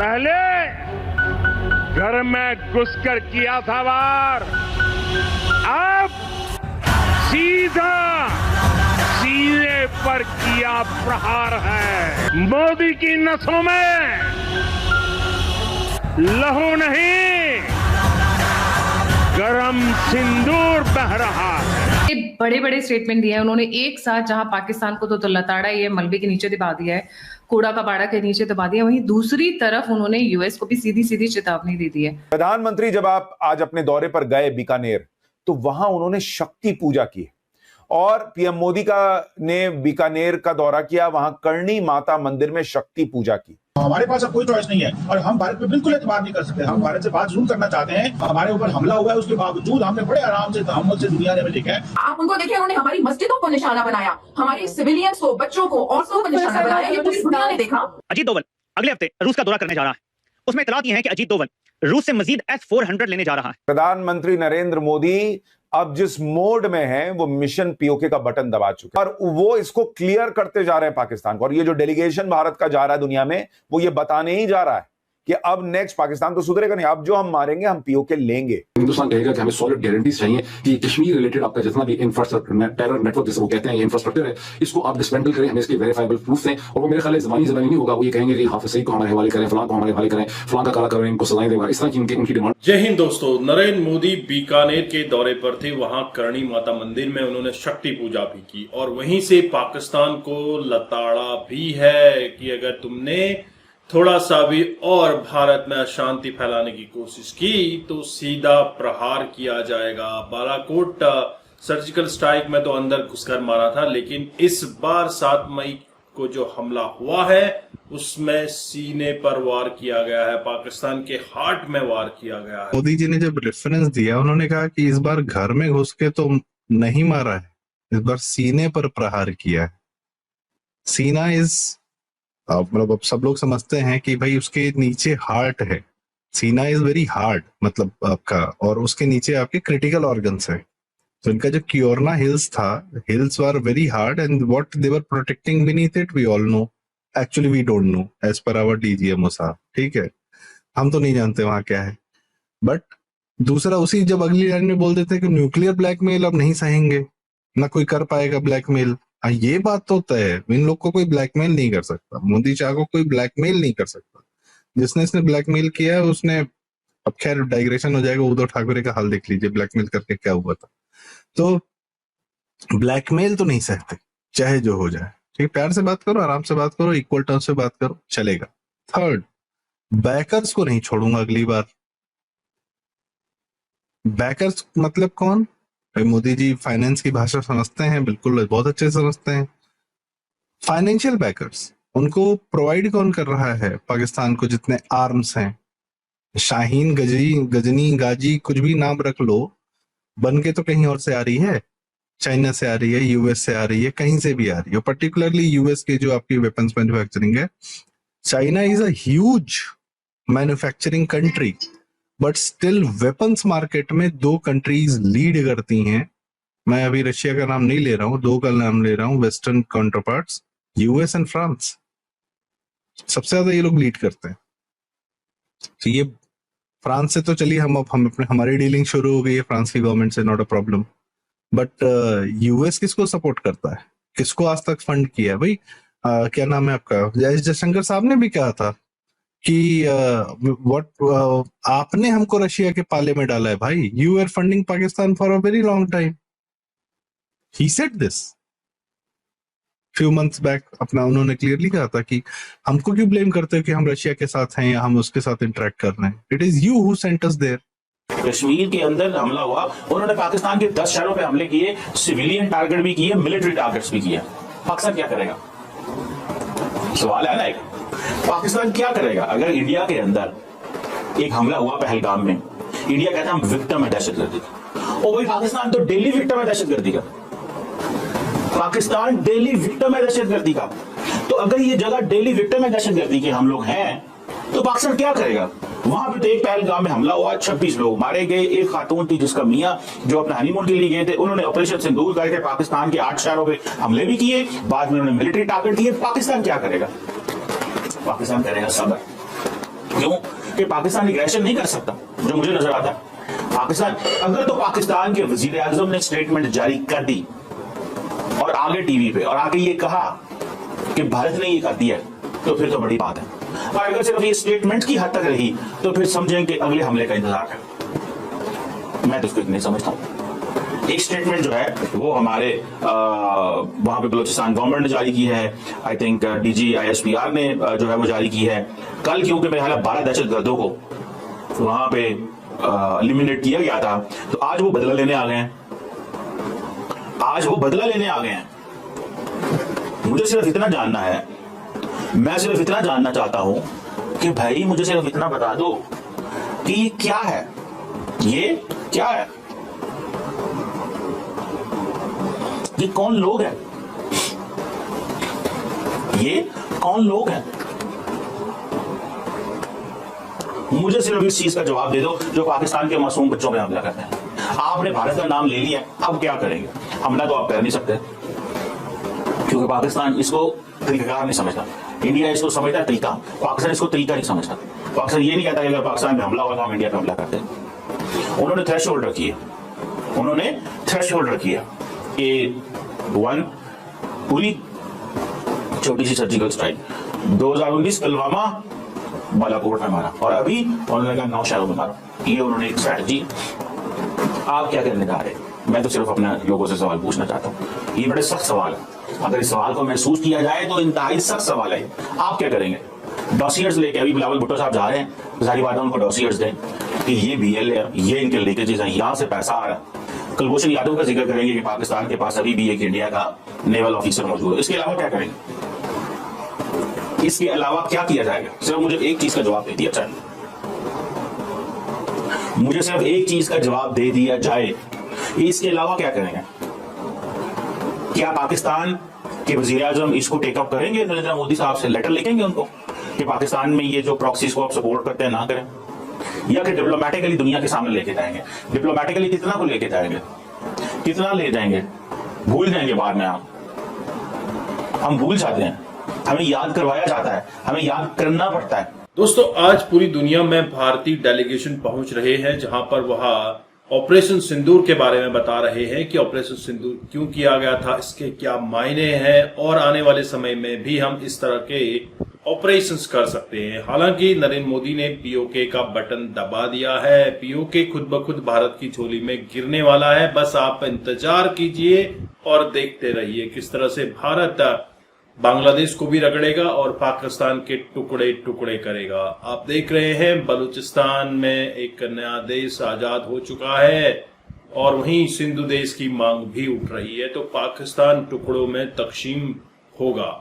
पहले घर में घुसकर किया था वार, अब सीधा सीने पर किया प्रहार है। मोदी की नसों में लहू नहीं, गरम सिंदूर बह रहा है। बड़े बड़े स्टेटमेंट दिए हैं उन्होंने एक साथ, जहां पाकिस्तान को तो लताड़ा ये मलबे के नीचे दबा दिया है, कूड़ा कबाड़ा के नीचे दबा दिया, वहीं दूसरी तरफ उन्होंने यूएस को भी सीधी सीधी चेतावनी दे दी है। प्रधानमंत्री जब आप आज अपने दौरे पर गए बीकानेर, तो वहां उन्होंने शक्ति पूजा की और पीएम मोदी ने बीकानेर का दौरा किया, वहां करणी माता मंदिर में शक्ति पूजा की। हमारे पास अब कोई चॉइस नहीं है और हम भारत पे बिल्कुल एतबार नहीं कर सकते। हम भारत से बात जरूर करना चाहते हैं, हमारे ऊपर हमला हुआ है, उसके बावजूद हमने बड़े आराम से तहम्मुल से दुनिया में देखा है। आप उनको देखिए, उन्होंने हमारी मस्जिदों को निशाना बनाया, हमारी सिविलियंस को, बच्चों को, औरतों को निशाना बनाया, ये पूरी दुनिया ने देखा। अजीत डोवल अगले हफ्ते रूस का दौरा करने जा रहा है। उसमें इतलात ये है कि अजीत डोवल रूस से मजीद S-400 लेने जा रहा है। प्रधानमंत्री नरेंद्र मोदी अब जिस मोड में है वो मिशन पीओके का बटन दबा चुके हैं और वो इसको क्लियर करते जा रहे हैं पाकिस्तान को। और ये जो डेलीगेशन भारत का जा रहा है दुनिया में, वो ये बताने ही जा रहा है कि अब नेक्स्ट पाकिस्तान तो सुधरेगा नहीं, अब जो हम मारेंगे हम पीओके लेंगे। हिंदुस्तान कहेगा कि हमें सॉलिड गारंटीज चाहिए कि कश्मीर रिलेटेड आपका जितना भी इंफ्रास्ट्रक्चर, टेरर नेटवर्क जिसे वो कहते हैं, ये इंफ्रास्ट्रक्चर है, इसको आप डिसमेंटल करें, हमें इसके वेरीफाइबल प्रूफ दें। और वो मेरे ख्याल जबानी नहीं होगा, वो ये कहेंगे कि हाफिज सईद को हमारे हवाले करें, फलां को हमारे हवाले करें, फलां का काला करें, इनको सजाएं देगा, इस तरह की उनकी डिमांड। जय हिंद दोस्तों, नरेंद्र मोदी बीकानेर के दौरे पर थे। वहां करणी माता मंदिर में उन्होंने शक्ति पूजा भी की और वहीं से पाकिस्तान को लताड़ा भी है कि अगर तुमने थोड़ा सा भी और भारत में अशांति फैलाने की कोशिश की तो सीधा प्रहार किया जाएगा। बालाकोट सर्जिकल स्ट्राइक में तो अंदर घुसकर मारा था, लेकिन इस बार 7 मई को जो हमला हुआ है उसमें सीने पर वार किया गया है, पाकिस्तान के हार्ट में वार किया गया है। मोदी जी ने जब रेफरेंस दिया, उन्होंने कहा कि इस बार घर में घुस के तो नहीं मारा है, इस बार सीने पर प्रहार किया है। सीना इज मतलब अब सब लोग समझते हैं कि भाई उसके नीचे हार्ट है। सीना इज वेरी हार्ड, मतलब आपका, और उसके नीचे आपके क्रिटिकल ऑर्गन्स है। तो इनका जो क्योरना हिल्स था, hills were very hard and what they were protecting beneath it we all know, actually we don't know as per our DGMO साहब, ठीक है, हम तो नहीं जानते वहां क्या है। बट दूसरा, उसी जब अगली लाइन में बोल देते हैं कि न्यूक्लियर ब्लैकमेल अब नहीं सहेंगे, ना कोई कर पाएगा ब्लैकमेल। ये बात तो तय है, इन लोग को कोई ब्लैकमेल नहीं कर सकता, मोदी शाह को कोई ब्लैकमेल नहीं कर सकता। जिसने इसने ब्लैकमेल किया है उसने, अब खैर डाइग्रेशन हो जाएगा, उद्धव ठाकरे का हाल देख लीजिए, ब्लैकमेल करके क्या हुआ था। तो ब्लैकमेल तो नहीं सहते, चाहे जो हो जाए, ठीक, प्यार से बात करो, आराम से बात करो, इक्वल टर्म से बात करो, चलेगा। थर्ड, बैकर्स को नहीं छोड़ूंगा अगली बार। बैकर्स मतलब कौन? मोदी जी फाइनेंस की भाषा समझते हैं, बिल्कुल बहुत अच्छे समझते हैं। फाइनेंशियल बैकर्स, उनको प्रोवाइड कौन कर रहा है पाकिस्तान को? जितने आर्म्स हैं, शाहीन, गजनी, गाजी, कुछ भी नाम रख लो, बन के तो कहीं और से आ रही है, चाइना से आ रही है, यूएस से आ रही है, कहीं से भी आ रही है। पर्टिकुलरली यूएस के जो आपकी वेपन्स मैन्युफैक्चरिंग है, China is a huge manufacturing country, but still weapons market में 2 कंट्रीज लीड करती हैं। मैं अभी रशिया का नाम नहीं ले रहा हूं, 2 का नाम ले रहा हूं, western counterparts, US and France. सबसे ज्यादा ये लोग लीड करते हैं। तो ये फ्रांस से तो चलिए हमारी डीलिंग शुरू हो गई है फ्रांस की गवर्नमेंट से, not a problem. But US किसको सपोर्ट करता है, किसको आज तक फंड किया है भाई? क्या नाम है आपका, जयशंकर साहब ने भी कहा था कि आपने हमको रशिया के पाले में डाला है भाई, you are funding Pakistan for a very long time, he said this few months back. अपना उन्होंने क्लियरली कहा था कि हमको क्यों ब्लेम करते हो कि हम रशिया के साथ हैं या हम उसके साथ इंटरेक्ट कर रहे हैं, it is you who sent us there. Kashmir के अंदर हमला हुआ, उन्होंने पाकिस्तान के 10 शहरों पे हमले किए, सिविलियन टारगेट भी किए, मिलिट्री टारगेट्स भी किए। पाकिस्तान क्या करेगा? सवाल है ना एक, पाकिस्तान क्या करेगा अगर इंडिया के अंदर एक हमला हुआ पहलगाम में? इंडिया कहता है हम विक्टिम है दहशतगर्दी का, और वही पाकिस्तान तो डेली विक्टिम है दहशतगर्दी का। पाकिस्तान डेली विक्टिम है दहशतगर्दी का। तो अगर ये जगह डेली विक्टिम है दहशतगर्दी के हम लोग हैं, तो पाकिस्तान क्या करेगा? वहां पे तो एक पहलगाम में हमला हुआ, 26 लोग मारे गए, एक खातून थी जिसका मियां जो अपने हनीमून के लिए गए थे, उन्होंने ऑपरेशन सिंदूर करके पाकिस्तान के 8 शहरों पे हमले भी किए, बाद में उन्होंने मिलिट्री टारगेट दिए। पाकिस्तान क्या करेगा? पाकिस्तान करेगा सब्र, क्यों? कि पाकिस्तान एग्रेशन नहीं कर सकता, जो मुझे नजर आता है। पाकिस्तान, अगर तो पाकिस्तान के वजीर आजम ने स्टेटमेंट जारी कर दी और आगे टीवी पे और आगे ये कहा कि भारत ने ये कर दिया, तो फिर तो बड़ी बात है। और अगर सिर्फ ये स्टेटमेंट की हद तक रही तो फिर समझें कि अगले हमले का इंतजार है। मैं तो इसको नहीं समझता हूं। एक स्टेटमेंट जो है वो हमारे वहां पे बलूचिस्तान गवर्नमेंट ने जारी की है, आई थिंक डीजी ISPR ने जो है वो जारी की है कल, क्योंकि मेरे ख्याल 12 दहशतगर्दों को वहां पे एलिमिनेट किया गया था, तो आज वो बदला लेने आ गए हैं। आज वो बदला लेने आ गए हैं। मुझे सिर्फ इतना जानना है, मैं सिर्फ इतना जानना चाहता हूं कि भाई मुझे सिर्फ इतना बता दो कि ये क्या है, ये क्या है, ये कौन लोग हैं, ये कौन लोग हैं। मुझे सिर्फ इस चीज का जवाब दे दो जो पाकिस्तान के मासूम बच्चों पे हमला करते हैं। आपने भारत का नाम ले लिया, अब क्या करेंगे? हमला तो आप कर नहीं सकते, क्योंकि पाकिस्तान इसको तरीकाकार नहीं समझता। इंडिया इसको समझता है तरीका, पाकिस्तान इसको तरीका नहीं समझता। पाकिस्तान ये नहीं कहता कि अगर पाकिस्तान में हमला हुआ तो हम इंडिया पे हमला करते हैं। उन्होंने थ्रेशोल्ड रखी है, उन्होंने थ्रेशोल्ड रखी है कि 1 पूरी छोटी सी सर्जिकल स्ट्राइक, 2019 पुलवामा बालाकोट में मारा, और अभी उन्होंने कहा 9 शहरों में मारा। ये उन्होंने एक स्ट्रैटेजी। आप क्या करने जा रहे हैं? मैं तो सिर्फ अपने लोगों से सवाल पूछना चाहता हूँ। ये बड़े सख्त सवाल है, अगर इस सवाल को महसूस किया जाए तो इंतहाई सख्त सवाल है। आप क्या करेंगे? डॉसियर्स लेके अभी बिलावल भुट्टो साहब जा रहे हैं, सारी बातें उनको डॉसियर्स दें कि ये BL है, ये इनके लीकेजेस हैं, यहाँ से पैसा आ रहा है। कुलभूषण यादव का जिक्र करेंगे कि पाकिस्तान के पास अभी भी एक इंडिया का नेवल ऑफिसर मौजूद है। इसके अलावा क्या करेंगे? इसके अलावा क्या किया जाएगा? सिर्फ मुझे एक चीज का जवाब दे दिया जाए, मुझे सिर्फ एक चीज का जवाब दे दिया जाए, इसके अलावा क्या करेंगे? क्या पाकिस्तान के वजीर आजम इसको टेकअप करेंगे? नरेंद्र मोदी साहब से लेटर लिखेंगे उनको कि पाकिस्तान में ये जो प्रॉक्सीज को आप सपोर्ट करते हैं ना करें, या कि डिप्लोमेटिकली दुनिया के सामने लेके जाएंगे? डिप्लोमेटिकली कितना को लेके जाएंगे, कितना ले जाएंगे? भूल जाएंगे बाद में आप। हम भूल जाते हैं, हमें याद करवाया जाता है, हमें याद करना पड़ता है। दोस्तों, आज पूरी दुनिया में भारतीय डेलीगेशन पहुंच रहे हैं, जहां पर वह ऑपरेशन सिंदूर के बारे में बता रहे हैं कि ऑपरेशन सिंदूर क्यों किया गया था, इसके क्या मायने हैं, और आने वाले समय में भी हम इस तरह के ऑपरेशंस कर सकते हैं। हालांकि नरेंद्र मोदी ने POK का बटन दबा दिया है। POK खुद ब खुद भारत की झोली में गिरने वाला है। बस आप इंतजार कीजिए और देखते रहिए किस तरह से भारत बांग्लादेश को भी रगड़ेगा और पाकिस्तान के टुकड़े टुकड़े करेगा। आप देख रहे हैं बलूचिस्तान में एक नया देश आजाद हो चुका है और वहीं सिंधु देश की मांग भी उठ रही है, तो पाकिस्तान टुकड़ों में तकसीम होगा।